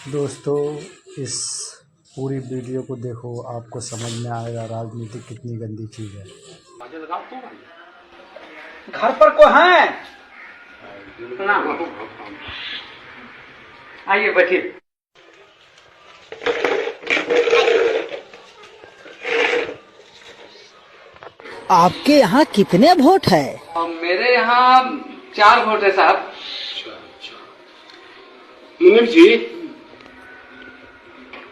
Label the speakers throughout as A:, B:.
A: दोस्तों, इस पूरी वीडियो को देखो, आपको समझ में आएगा राजनीति कितनी गंदी चीज़ है।
B: घर पर को है ना? आइए बैठिए।
C: आपके यहाँ कितने वोट है?
B: मेरे यहाँ 4 वोट है साहब।
D: मुनीम जी,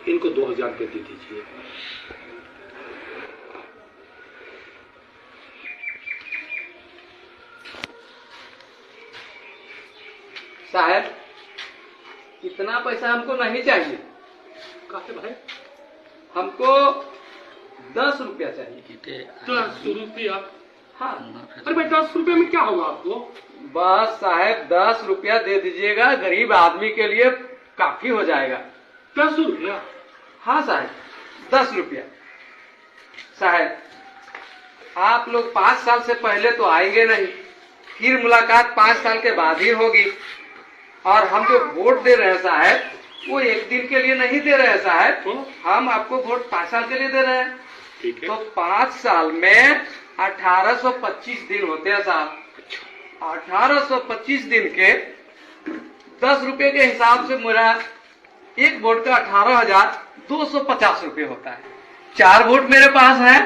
D: इनको 2000 रुपये दे दीजिए।
B: साहब, इतना पैसा हमको नहीं चाहिए।
D: कहते भाई
B: हमको 10 रुपया चाहिए।
D: 10 रुपया?
B: हाँ।
D: अरे भाई 10 रुपये में क्या होगा आपको?
B: बस साहब 10 रुपया दे दीजिएगा, गरीब आदमी के लिए काफी हो जाएगा।
D: 10 रुपया?
B: हाँ साहब, 10 रुपया। साहब, आप लोग 5 साल से पहले तो आएंगे नहीं, फिर मुलाकात 5 साल के बाद ही होगी। और हम जो वोट दे रहे हैं साहब, वो एक दिन के लिए नहीं दे रहे हैं साहब, हम आपको वोट 5 साल के लिए दे रहे हैं।
D: ठीक है।
B: तो 5 साल में 1825 दिन होते हैं साहब। 1825 दिन के 10 रुपए के हिसाब से मेरा एक वोट का 18,250 रुपये होता है। 4 वोट मेरे पास है,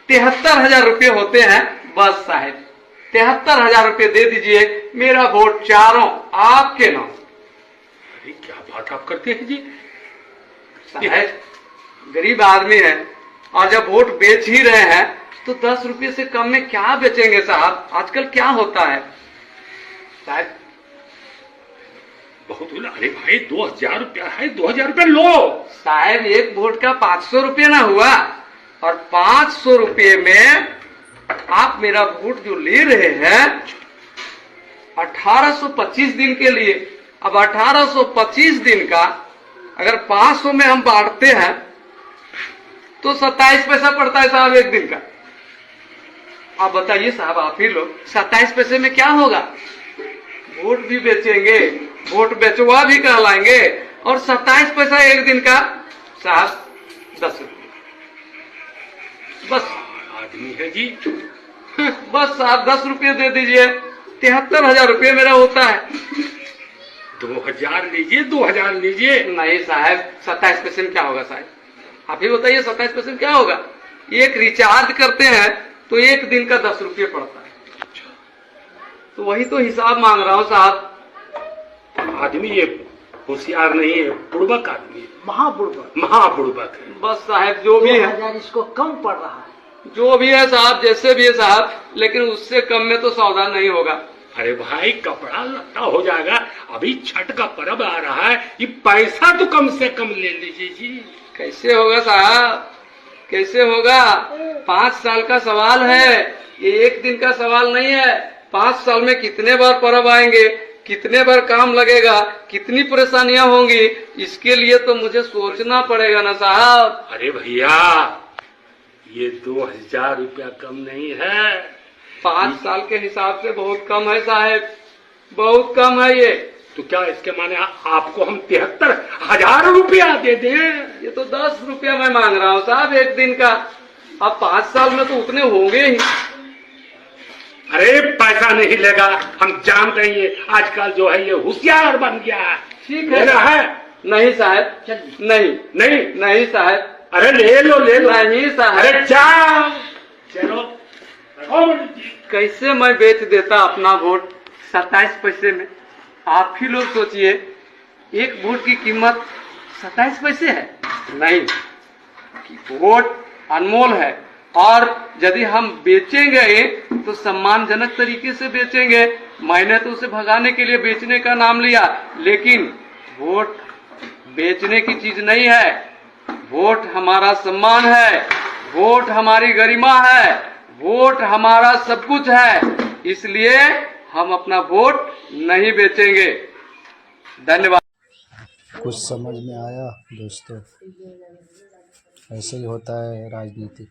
B: 73,000 रुपये होते हैं। बस साहब 73,000 रुपये दे दीजिए, मेरा वोट चारों आपके नाम।
D: अरे क्या बात आप करते हैं जी?
B: साहब गरीब आदमी है, और जब वोट बेच ही रहे हैं तो 10 रुपये से कम में क्या बेचेंगे साहब? आजकल क्या होता है साहब?
D: बहुत हुआ। अरे भाई 2000 रुपया है, 2000 रुपया लो।
B: साहब एक वोट का 500 रुपये ना हुआ, और 500 रुपये में आप मेरा वोट जो ले रहे हैं 1825 दिन के लिए। अब 1825 दिन का अगर 500 में हम बांटते हैं तो 27 पैसा पड़ता है साहब एक दिन का। आप बताइए साहब, आप ही लोग 27 पैसे में क्या होगा? वोट भी बेचेंगे, वोट बेचवा भी कहलाएंगे, और 27 पैसा एक दिन का साहब 10 रुपये। बस
D: आदमी है जी।
B: बस साहब 10 रुपये दे दीजिए, 73,000 रुपये मेरा होता है।
D: 2000 लीजिए, 2000 लीजिए।
B: नहीं साहब, 27 पैसे में क्या होगा साहब? आप ही बताइए 27 पैसे में क्या होगा? एक रिचार्ज करते हैं तो एक दिन का 10 रुपये पड़ता है। तो वही तो हिसाब मांग रहा हूँ साहब।
D: आदमी ये होशियार नहीं है, बुड़बक आदमी है,
C: महाबुड़बक।
D: महाबुड़बक है।
B: बस साहब जो भी है,
C: 2000 इसको कम पड़ रहा है।
B: जो भी है साहब, जैसे भी है साहब, लेकिन उससे कम में तो सौदा नहीं होगा।
D: अरे भाई कपड़ा लत्ता हो जाएगा, अभी छठ का पर्व आ रहा है, ये पैसा तो कम से कम ले लीजिए जी।
B: कैसे होगा साहब, कैसे होगा? 5 साल का सवाल है, ये एक दिन का सवाल नहीं है। 5 साल में कितने बार पर्व आएंगे, कितने बार काम लगेगा, कितनी परेशानियां होंगी, इसके लिए तो मुझे सोचना पड़ेगा ना साहब।
D: अरे भैया ये 2000 रुपया कम नहीं है।
B: 5 साल के हिसाब से बहुत कम है साहब, बहुत कम है ये।
D: तो क्या इसके माने आपको हम 73,000 रुपया दे दें?
B: ये तो 10 रुपया मैं मांग रहा हूँ साहब एक दिन का। अब 5 साल में तो उतने होंगे ही।
D: अरे पैसा नहीं लेगा, हम जानते हैं ये आजकल जो है ये होशियार बन गया है।
B: ठीक है।
D: लेना है?
B: नहीं साहब, नहीं
D: नहीं
B: नहीं साहब,
D: अरे ले लो ले लो।
B: नहीं साहब।
D: अरे जाओ चलो।
B: कैसे मैं बेच देता अपना वोट 27 पैसे में? आप ही लोग सोचिए, एक वोट की कीमत 27 पैसे है। नहीं, वोट अनमोल है, और यदि हम बेचेंगे तो सम्मानजनक तरीके से बेचेंगे। मैंने तो उसे भगाने के लिए बेचने का नाम लिया, लेकिन वोट बेचने की चीज नहीं है। वोट हमारा सम्मान है, वोट हमारी गरिमा है, वोट हमारा सब कुछ है। इसलिए हम अपना वोट नहीं बेचेंगे। धन्यवाद।
A: कुछ समझ में आया दोस्तों? ऐसे ही होता है राजनीति।